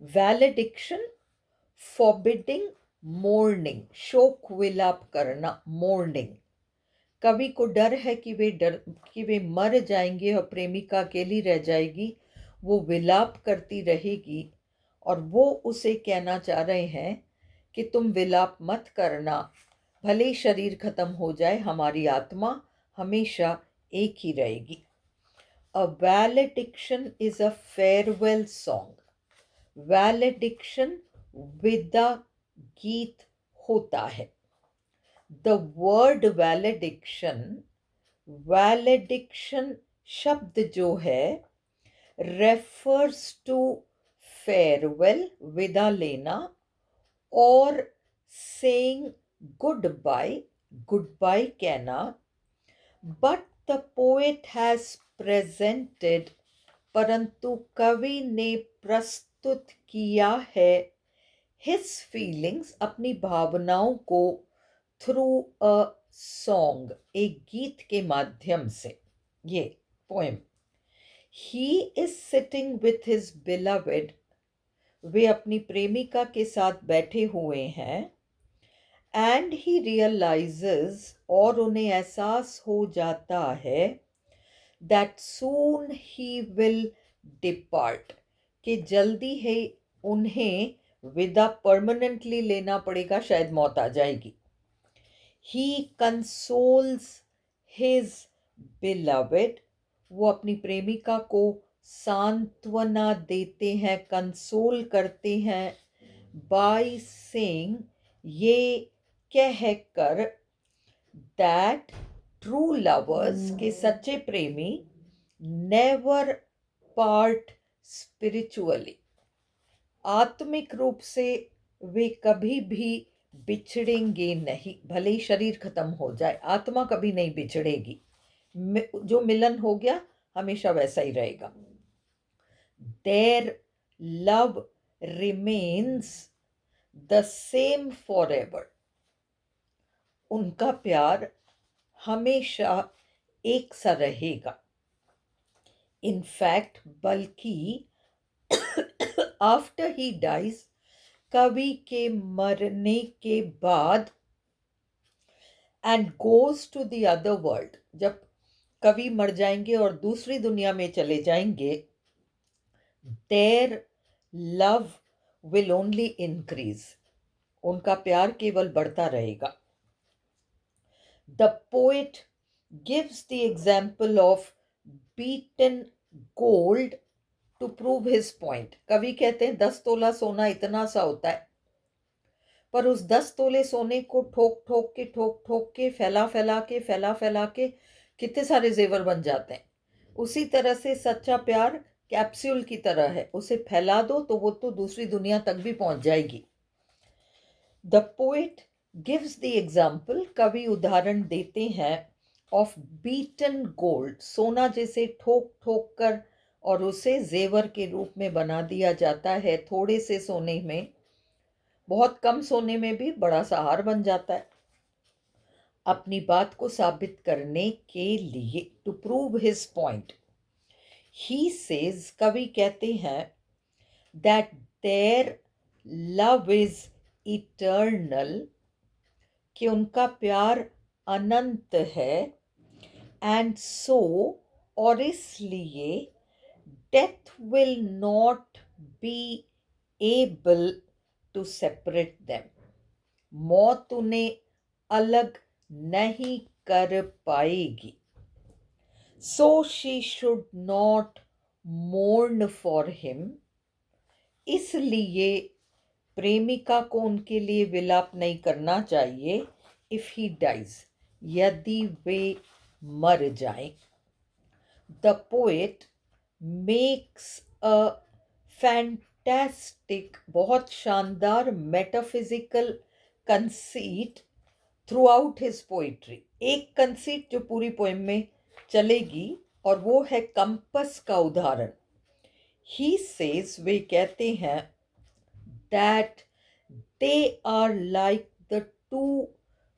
वैलेडिक्शन, forbidding, morning, शोक विलाप करना, मोर्निंग। कवि को डर है कि वे मर जाएंगे और प्रेमिका अकेली रह जाएगी, वो विलाप करती रहेगी। और वो उसे कहना चाह रहे हैं कि तुम विलाप मत करना, भले ही शरीर खत्म हो जाए, हमारी आत्मा हमेशा एक ही रहेगी। A valediction is a farewell song. Valediction विदा गीत होता है। द वर्ड वैलेडिक्शन शब्द जो है रेफर्स टू फेयरवेल, विदा लेना, और सेइंग गुड बाय कहना। But the poet has presented, परंतु कवि ने प्रस्तुत किया है, हिज फीलिंग्स, अपनी भावनाओं को, थ्रू अ सॉन्ग, एक गीत के माध्यम से। ये poem. He is sitting with his beloved, वे अपनी प्रेमिका के साथ बैठे हुए हैं। एंड ही रियलाइजेस, और उन्हें एहसास हो जाता है, that soon he will depart, कि जल्दी ही उन्हें विदा परमानेंटली लेना पड़ेगा, शायद मौत आ जाएगी। ही कंसोल्स हिज बिलवेड, वो अपनी प्रेमिका को सांत्वना देते हैं, कंसोल करते हैं, बाय सेइंग, ये कह कर, दैट ट्रू लवर्स, के सच्चे प्रेमी, नेवर पार्ट स्पिरिचुअली, आत्मिक रूप से वे कभी भी बिछड़ेंगे नहीं, भले ही शरीर खत्म हो जाए, आत्मा कभी नहीं बिछड़ेगी। जो मिलन हो गया हमेशा वैसा ही रहेगा। Their love remains the same for ever, उनका प्यार हमेशा एक सा रहेगा। इनफैक्ट, बल्कि आफ्टर ही डाइज, कवि के मरने के बाद, and goes to the other world, जब कवि मर जाएंगे और दूसरी दुनिया में चले जाएंगे, their love will only increase, उनका प्यार केवल बढ़ता रहेगा। The poet gives the example of beaten gold to prove his point. कवि कहते हैं 10 तोला सोना इतना सा होता है, पर उस 10 तोले सोने को ठोक ठोक के फैला के कितने सारे जेवर बन जाते हैं। उसी तरह से सच्चा प्यार कैप्सूल की तरह है, उसे फैला दो तो वो तो दूसरी दुनिया तक भी पहुंच जाएगी। The poet gives the example, कवि उदाहरण देते हैं, ऑफ बीटन गोल्ड, सोना जैसे ठोक ठोक कर और उसे जेवर के रूप में बना दिया जाता है। थोड़े से सोने में, बहुत कम सोने में भी बड़ा सा हार बन जाता है। अपनी बात को साबित करने के लिए, to prove his point, he says, कवि कहते हैं, that their love is eternal, कि उनका प्यार अनंत है। एंड सो, और इसलिए, death will not be able to separate them, मौत उन्हें अलग नहीं कर पाएगी। So she should not mourn for him, इसलिए प्रेमिका को उनके लिए विलाप नहीं करना चाहिए। इफ ही डाइज, यदि वे मर जाएं। The poet makes a fantastic, बहुत शानदार metaphysical conceit through out his poetry, एक कंसीट जो पूरी पोएम में चलेगी, और वो है कंपस का उदाहरण। ही सेज, वे कहते हैं, that they are like the 2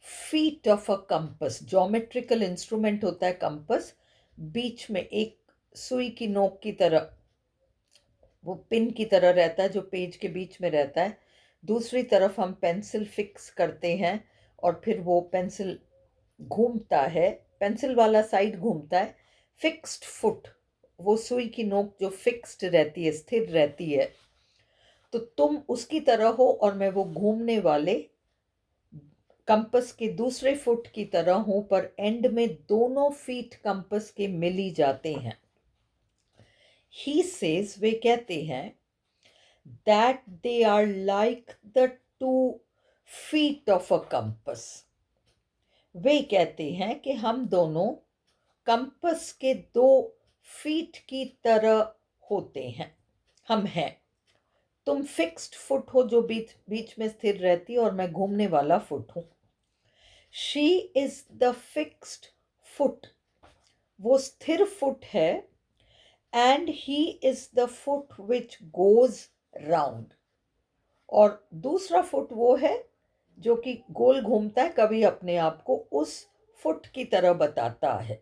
feet of a compass, geometrical instrument होता है कंपस, बीच में एक सुई की नोक की तरह वो पिन की तरह रहता है जो पेज के बीच में रहता है। दूसरी तरफ हम पेंसिल फिक्स करते हैं और फिर वो पेंसिल घूमता है, पेंसिल वाला साइड घूमता है। फिक्स्ड फुट, वो सुई की नोक जो फिक्स्ड रहती है, स्थिर रहती है, तो तुम उसकी तरह हो और मैं वो घूमने वाले कंपस के दूसरे फुट की तरह हूं, पर एंड में दोनों फीट कंपस के मिल ही जाते हैं। ही सेज, वे कहते हैं, that they are like the two feet of a compass. वे कहते हैं कि हम दोनों कंपस के दो फीट की तरह होते हैं, हम हैं। तुम फिक्स्ड फुट हो जो बीच बीच में स्थिर रहती है और मैं घूमने वाला फुट हूं। She is the fixed foot, वो स्थिर फुट है, and he is the foot which goes round, और दूसरा फुट वो है जो कि गोल घूमता है, कभी अपने आप को उस फुट की तरह बताता है।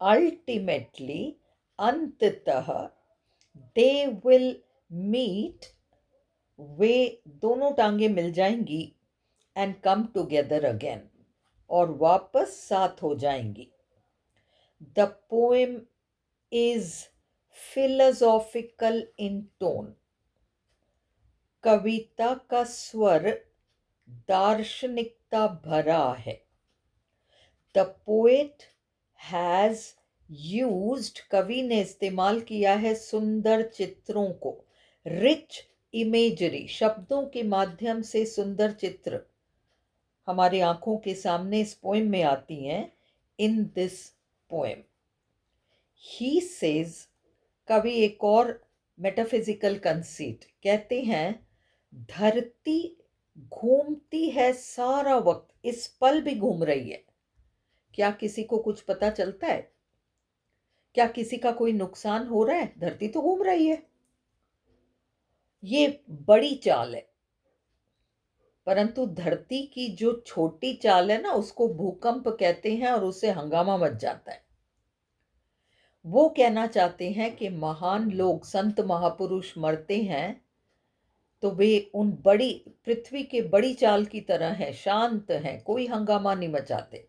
अल्टीमेटली, अंततः, दे विल मीट, वे दोनों टांगे मिल जाएंगी, एंड कम टुगेदर अगेन, और वापस साथ हो जाएंगी। The poem is philosophical in tone, कविता का स्वर दार्शनिकता भरा है। द पोएट हैज यूज्ड, कवि ने इस्तेमाल किया है सुंदर चित्रों को, रिच इमेजरी, शब्दों के माध्यम से सुंदर चित्र हमारी आंखों के सामने इस पोएम में आती हैं। In this poem, he says, कवि एक और मेटाफिजिकल कंसीट कहते हैं, धरती घूमती है सारा वक्त, इस पल भी घूम रही है। क्या किसी को कुछ पता चलता है? क्या किसी का कोई नुकसान हो रहा है? धरती तो घूम रही है। ये बड़ी चाल है, परंतु धरती की जो छोटी चाल है ना, उसको भूकंप कहते हैं और उससे हंगामा मच जाता है। वो कहना चाहते हैं कि महान लोग, संत महापुरुष मरते हैं तो वे उन बड़ी पृथ्वी के बड़ी चाल की तरह हैं, शांत हैं, कोई हंगामा नहीं मचाते।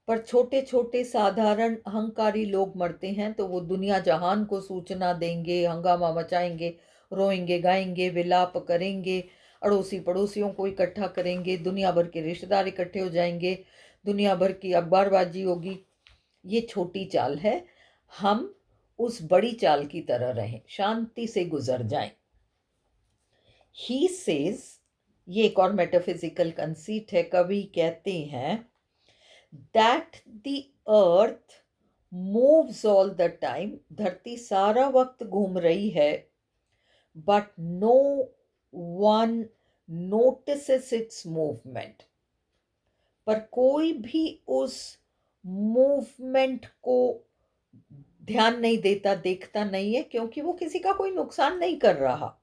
पर छोटे छोटे साधारण अहंकारी लोग मरते हैं तो वो दुनिया जहान को सूचना देंगे, हंगामा मचाएंगे, रोएंगे, गाएंगे, विलाप करेंगे, अड़ोसी पड़ोसियों को इकट्ठा करेंगे, दुनिया भर के रिश्तेदार इकट्ठे हो जाएंगे, दुनिया भर की अखबारबाजी होगी। ये छोटी चाल है, हम उस बड़ी चाल की तरह रहें, शांति से गुजर जाएं। ही सेज, ये एक और मेटाफिजिकल कंसीट है, कवि कहते हैं, that the earth moves all the time, धरती सारा वक्त घूम रही है, but no one notices its movement, पर कोई भी उस मूवमेंट को ध्यान नहीं देता, देखता नहीं है, क्योंकि वो किसी का कोई नुकसान नहीं कर रहा।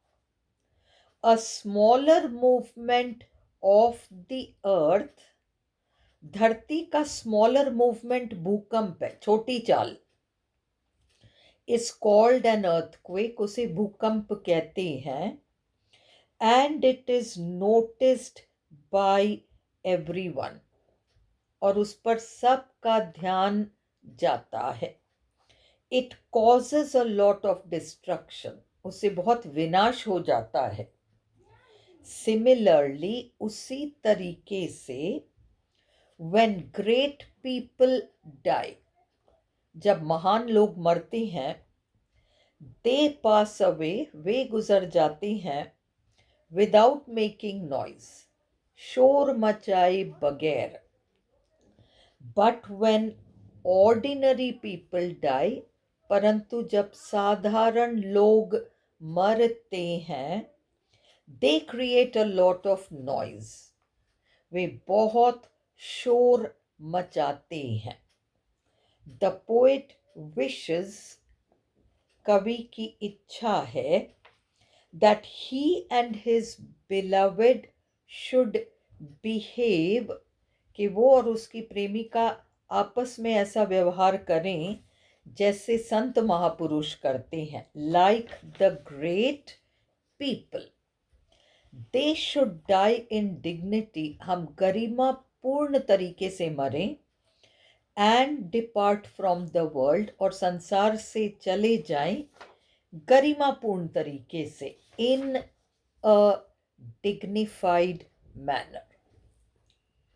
A smaller movement of the earth, धरती का स्मॉलर मूवमेंट भूकंप है, छोटी चाल, इज कॉल्ड एन अर्थक्वेक, उसे भूकंप कहते हैं, and it is noticed bye everyone, और उस पर सबका ध्यान जाता है। It causes a lot of destruction, उससे बहुत विनाश हो जाता है। सिमिलरली, उसी तरीके से, when great people die, जब महान लोग मरते हैं, they pass away, वे गुजर जाते हैं, without making noise, शोर मचाए बगैर। but when ordinary people die, परंतु जब साधारण लोग मरते हैं, they create a lot of noise, वे बहुत शोर मचाते हैं। द पोएट विशेस, कवि की इच्छा है, that he and his beloved should behave, कि वो और उसकी प्रेमिका आपस में ऐसा व्यवहार करें, जैसे संत महापुरुष करते हैं, like the great people. They should die in dignity, हम गरिमा पूर्ण तरीके से मरें। And depart from the world, और संसार से चले जाएं गरिमापूर्ण तरीके से, इन अ डिग्निफाइड मैनर।